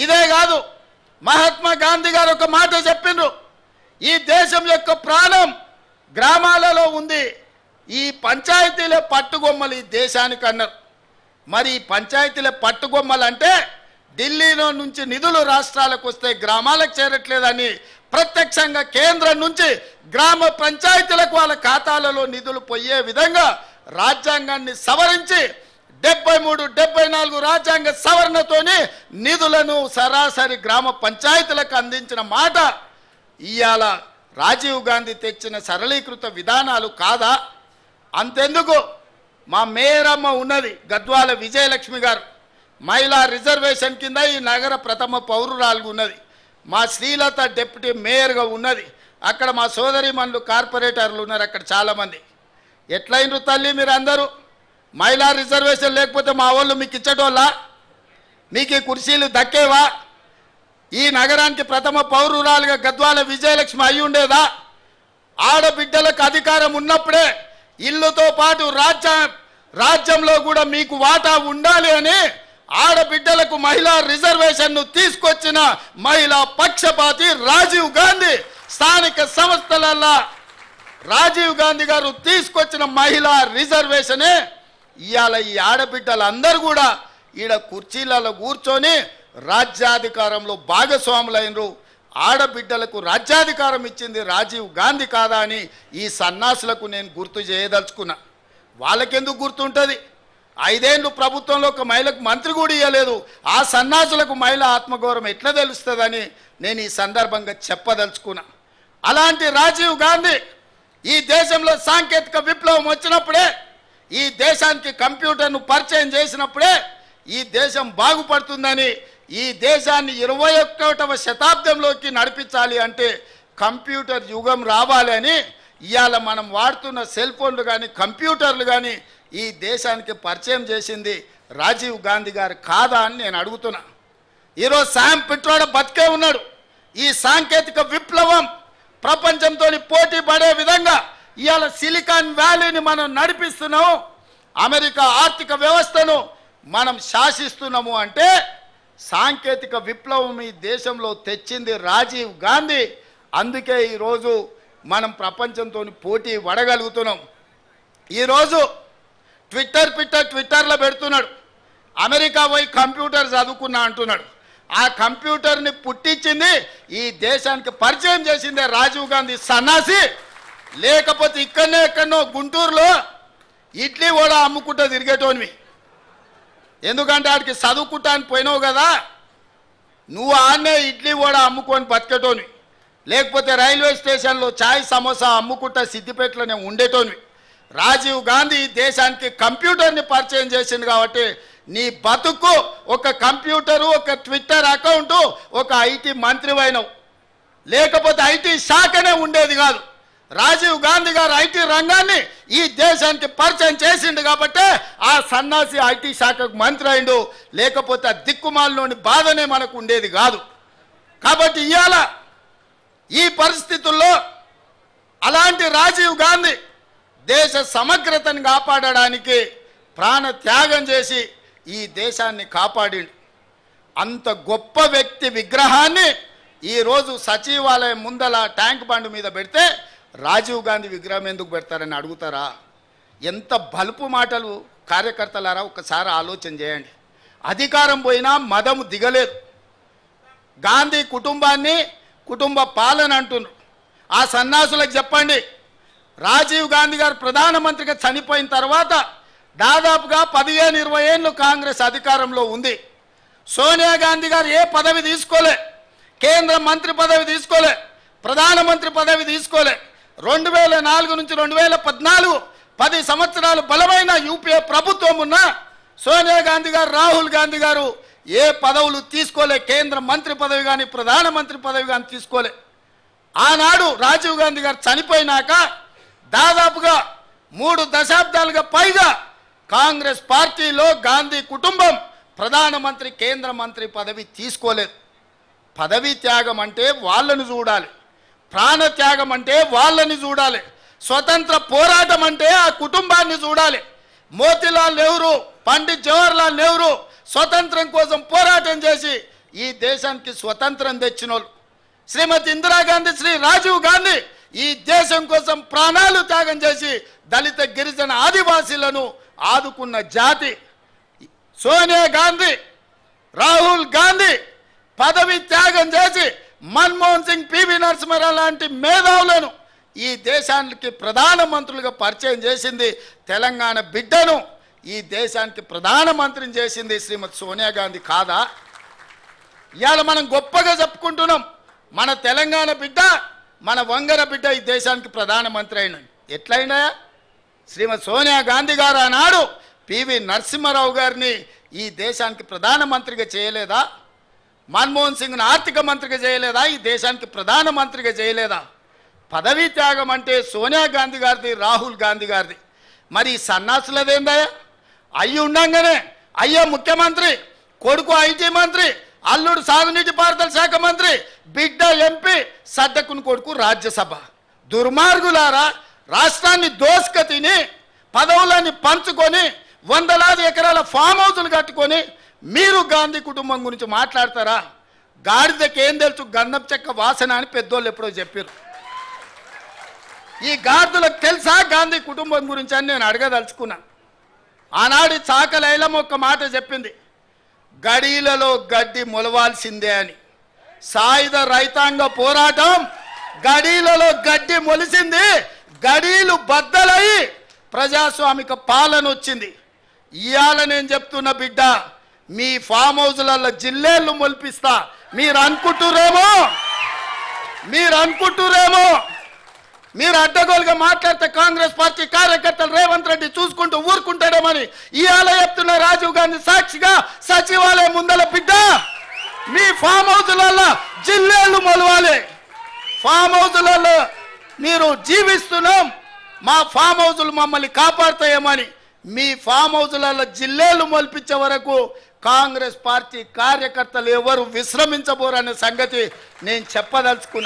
ఇదే కాదు, మహాత్మా గాంధీ గారు ఒక మాట చెప్పిండ్రు, ఈ దేశం యొక్క ప్రాణం గ్రామాలలో ఉంది, ఈ పంచాయతీలే పట్టుగొమ్మలు ఈ దేశానికి అన్నారు. మరి ఈ పంచాయతీలే పట్టుగొమ్మలు అంటే ఢిల్లీలో నుంచి నిధులు రాష్ట్రాలకు వస్తే గ్రామాలకు చేరట్లేదని ప్రత్యక్షంగా కేంద్రం నుంచి గ్రామ పంచాయతీలకు వాళ్ళ ఖాతాలలో నిధులు పోయే విధంగా రాజ్యాంగాన్ని సవరించి 73, 74 రాజ్యాంగ సవరణతోని నిధులను సరాసరి గ్రామ పంచాయతీలకు అందించిన మాట ఇవాళ రాజీవ్ గాంధీ తెచ్చిన సరళీకృత విధానాలు కాదా? అంతెందుకు, మా మేయరమ్మ ఉన్నది గద్వాల విజయలక్ష్మి గారు, మహిళా రిజర్వేషన్ కింద ఈ నగర ప్రథమ పౌరురాలుగా ఉన్నది. మా శ్రీలత డిప్యూటీ మేయర్గా ఉన్నది. అక్కడ మా సోదరిమణులు కార్పొరేటర్లు ఉన్నారు, అక్కడ చాలామంది. ఎట్లయినరు తల్లి మీరు అందరూ? మహిళా రిజర్వేషన్ లేకపోతే మా వాళ్ళు మీకు ఇచ్చటోళ్ళా? మీకు ఈ కుర్చీలు దక్కేవా? ఈ నగరానికి ప్రథమ పౌరురాలుగా గద్వాల విజయలక్ష్మి అయి ఉండేదా? ఆడబిడ్డలకు అధికారం ఉన్నప్పుడే ఇల్లుతో పాటు రాజ్యంలో కూడా మీకు వాటా ఉండాలి అని ఆడబిడ్డలకు మహిళా రిజర్వేషన్ను తీసుకొచ్చిన మహిళా పక్షపాతి రాజీవ్ గాంధీ. స్థానిక సంస్థలల్లో రాజీవ్ గాంధీ గారు తీసుకొచ్చిన మహిళా రిజర్వేషనే ఇవాళ ఈ ఆడబిడ్డలందరూ కూడా ఈడ కుర్చీలలో కూర్చొని రాజ్యాధికారంలో భాగస్వాములైనరు. ఆడబిడ్డలకు రాజ్యాధికారం ఇచ్చింది రాజీవ్ గాంధీ కాదా అని ఈ సన్నాసులకు నేను గుర్తు చేయదలుచుకున్నా. వాళ్ళకెందుకు గుర్తుంటుంది? 5 ఏళ్ళు ప్రభుత్వంలో ఒక మహిళకు మంత్రి కూడా ఇవ్వలేదు. ఆ సన్నాసులకు మహిళ ఆత్మగౌరవం ఎట్లా తెలుస్తుందని నేను ఈ సందర్భంగా చెప్పదలుచుకున్నా. అలాంటి రాజీవ్ గాంధీ ఈ దేశంలో సాంకేతిక విప్లవం వచ్చినప్పుడే, ఈ దేశానికి కంప్యూటర్ను పరిచయం చేసినప్పుడే ఈ దేశం బాగుపడుతుందని, ఈ దేశాన్ని 21వ శతాబ్దంలోకి నడిపించాలి అంటే కంప్యూటర్ యుగం రావాలి అని ఇవాళ మనం వాడుతున్న సెల్ ఫోన్లు కానీ కంప్యూటర్లు కానీ ఈ దేశానికి పరిచయం చేసింది రాజీవ్ గాంధీ గారు కాదా అని నేను అడుగుతున్నా. ఈరోజు శామ్ పిట్రోడా బతికే ఉన్నాడు. ఈ సాంకేతిక విప్లవం ప్రపంచంతో పోటీ పడే విధంగా ఇవాళ సిలికాన్ వ్యాలీని మనం నడిపిస్తున్నాము, అమెరికా ఆర్థిక వ్యవస్థను మనం శాసిస్తున్నాము అంటే సాంకేతిక విప్లవం ఈ దేశంలో తెచ్చింది రాజీవ్ గాంధీ. అందుకే ఈరోజు మనం ప్రపంచంతో పోటీ పడగలుగుతున్నాం. ఈరోజు ట్విట్టర్లో పెడుతున్నాడు, అమెరికా పోయి కంప్యూటర్ చదువుకున్నా అంటున్నాడు. ఆ కంప్యూటర్ని పుట్టించింది ఈ దేశానికి పరిచయం చేసిందే రాజీవ్ గాంధీ సన్నాసి. లేకపోతే ఎక్కడనో గుంటూరులో ఇడ్లీ కూడా అమ్ముకుంటూ తిరిగేటోనివి. ఎందుకంటే ఆడికి చదువుకుంటా అని పోయినావు కదా, నువ్వు ఆడనే ఇడ్లీ కూడా అమ్ముకొని బతికేటోనివి. లేకపోతే రైల్వే స్టేషన్లో చాయ్ సమోసా అమ్ముకుంటా సిద్దిపేటలోనే ఉండేటోనివి. రాజీవ్ గాంధీ దేశానికి కంప్యూటర్ని పరిచయం చేసింది కాబట్టి నీ బతుకు ఒక కంప్యూటరు, ఒక ట్విట్టర్ అకౌంటు, ఒక ఐటీ మంత్రివైనవు. లేకపోతే ఐటీ శాఖనే ఉండేది కాదు. రాజీవ్ గాంధీ గారు ఐటీ రంగాన్ని ఈ దేశానికి పరిచయం చేసిండు కాబట్టి ఆ సన్నాసి ఐటీ శాఖకు మంత్రి అయిండు. లేకపోతే ఆ దిక్కుమాలలోని బాధనే మనకు ఉండేది కాదు. కాబట్టి ఇవాళ ఈ పరిస్థితుల్లో అలాంటి రాజీవ్ గాంధీ దేశ సమగ్రతను కాపాడడానికి ప్రాణ త్యాగం చేసి ఈ దేశాన్ని కాపాడిండు. అంత గొప్ప వ్యక్తి విగ్రహాన్ని ఈరోజు సచివాలయం ముందల ట్యాంక్ బండ్ మీద పెడితే రాజీవ్ గాంధీ విగ్రహం ఎందుకు పెడతారని అడుగుతారా? ఎంత బలుపు మాటలు కార్యకర్తలారా, ఒకసారి ఆలోచన చేయండి. అధికారం పోయినా మదము దిగలేదు. గాంధీ కుటుంబాన్ని కుటుంబ పాలన అంటున్నారు. ఆ సన్నాసులకు చెప్పండి, రాజీవ్ గాంధీ గారు ప్రధానమంత్రిగా చనిపోయిన తర్వాత దాదాపుగా 15-20 ఏళ్ళు కాంగ్రెస్ అధికారంలో ఉంది. సోనియా గాంధీ గారు ఏ పదవి తీసుకోలే, కేంద్ర మంత్రి పదవి తీసుకోలే, ప్రధానమంత్రి పదవి తీసుకోలే. 2004 నుంచి 2014 10 సంవత్సరాలు బలమైన యూపీఏ ప్రభుత్వం ఉన్న సోనియా గాంధీ గారు, రాహుల్ గాంధీ గారు ఏ పదవులు తీసుకోలే. కేంద్ర మంత్రి పదవి కానీ ప్రధానమంత్రి పదవి కానీ తీసుకోలే. ఆనాడు రాజీవ్ గాంధీ గారు చనిపోయినాక దాదాపుగా 3 దశాబ్దాలుగా పైగా కాంగ్రెస్ పార్టీలో గాంధీ కుటుంబం ప్రధానమంత్రి, కేంద్ర మంత్రి పదవి తీసుకోలేదు. పదవి త్యాగం అంటే వాళ్ళని చూడాలి, ప్రాణ త్యాగం అంటే వాళ్ళని చూడాలి, స్వతంత్ర పోరాటం అంటే ఆ కుటుంబాన్ని చూడాలి. మోతీలాల్ నెహ్రూ, పండిత్ జవహర్లాల్ నెహ్రూ స్వతంత్రం కోసం పోరాటం చేసి ఈ దేశానికి స్వతంత్రం తెచ్చినోళ్ళు. శ్రీమతి ఇందిరాగాంధీ, శ్రీ రాజీవ్ గాంధీ ఈ దేశం కోసం ప్రాణాలు త్యాగం చేసి దళిత గిరిజన ఆదివాసీలను ఆదుకున్న జాతి. సోనియా గాంధీ, రాహుల్ గాంధీ పదవి త్యాగం చేసి మన్మోహన్ సింగ్, పివి నరసింహారావు లాంటి మేధావులను ఈ దేశానికి ప్రధానమంత్రులుగా పరిచయం చేసింది. తెలంగాణ బిడ్డను ఈ దేశానికి ప్రధానమంత్రిని చేసింది శ్రీమతి సోనియా గాంధీ కాదా? ఇవాళ మనం గొప్పగా చెప్పుకుంటున్నాం, మన తెలంగాణ బిడ్డ, మన వంగర బిడ్డ ఈ దేశానికి ప్రధానమంత్రి అయినాడు. ఎట్లయినా శ్రీమతి సోనియా గాంధీ గారు ఆనాడు పివి నరసింహారావు గారిని ఈ దేశానికి ప్రధానమంత్రిగా చేయలేదా? మన్మోహన్ సింగ్ను ఆర్థిక మంత్రిగా చేయలేదా? ఈ దేశానికి ప్రధానమంత్రిగా చేయలేదా? పదవీ త్యాగం అంటే సోనియా గాంధీ గారిది, రాహుల్ గాంధీ గారిది. మరి ఈ సన్నాసులదేందయ్యా? అయ్యి ఉండంగానే అయ్యో ముఖ్యమంత్రి, కొడుకు ఐటీ మంత్రి, అల్లుడు సాగునీటి పారుదల శాఖ మంత్రి, బిడ్డ ఎంపీ, సడ్డకుని కొడుకు రాజ్యసభ. దుర్మార్గులారా, రాష్ట్రాన్ని దోసుక తిని పదవులని పంచుకొని వందలాది ఎకరాల ఫామ్ హౌసులు కట్టుకొని మీరు గాంధీ కుటుంబం గురించి మాట్లాడతారా? గాడిదకి ఏం తెలుసు గంధపు చెక్క వాసన అని పెద్దోళ్ళు ఎప్పుడో చెప్పారు. ఈ గాడిదలకు తెలుసా గాంధీ కుటుంబం గురించి అని నేను అడగదలుచుకున్నా. ఆనాడు చాకలైలమ్మ ఒక్క మాట చెప్పింది, గడీలలో గడ్డి మొలవాల్సిందే అని. సాయుధ రైతాంగ పోరాటం గడీలలో గడ్డి మొలిసింది, గడీలు బద్దలై ప్రజాస్వామిక పాలన వచ్చింది. ఇవాళ నేను చెప్తున్న బిడ్డ, మీ ఫామ్ హౌస్లలో జిల్లేళ్ళు మొలిపిస్తా. మీరు అనుకుంటురేమో మీరు అడ్డగోలుగా మాట్లాడితే కాంగ్రెస్ పార్టీ కార్యకర్తలు రేవంత్ రెడ్డి చూసుకుంటూ ఊరుకుంటాడేమని ఇవాళ చెప్తున్న రాజీవ్ గాంధీ సాక్షిగా సచివాలయం ముందల బిడ్డ, మీ ఫామ్ హౌస్లలో జిల్లేళ్ళు మొలవాలి. ఫామ్ హౌస్లలో మీరు జీవిస్తున్నాం, మా ఫామ్ హౌస్లు మమ్మల్ని కాపాడుతాయేమని మీ ఫామ్ హౌస్లలో జిల్లేళ్ళు మొలిపించే వరకు కాంగ్రెస్ పార్టీ కార్యకర్తలు ఎవరు విశ్రమించబోరనే సంగతి నేను చెప్పదలుచుకున్నా.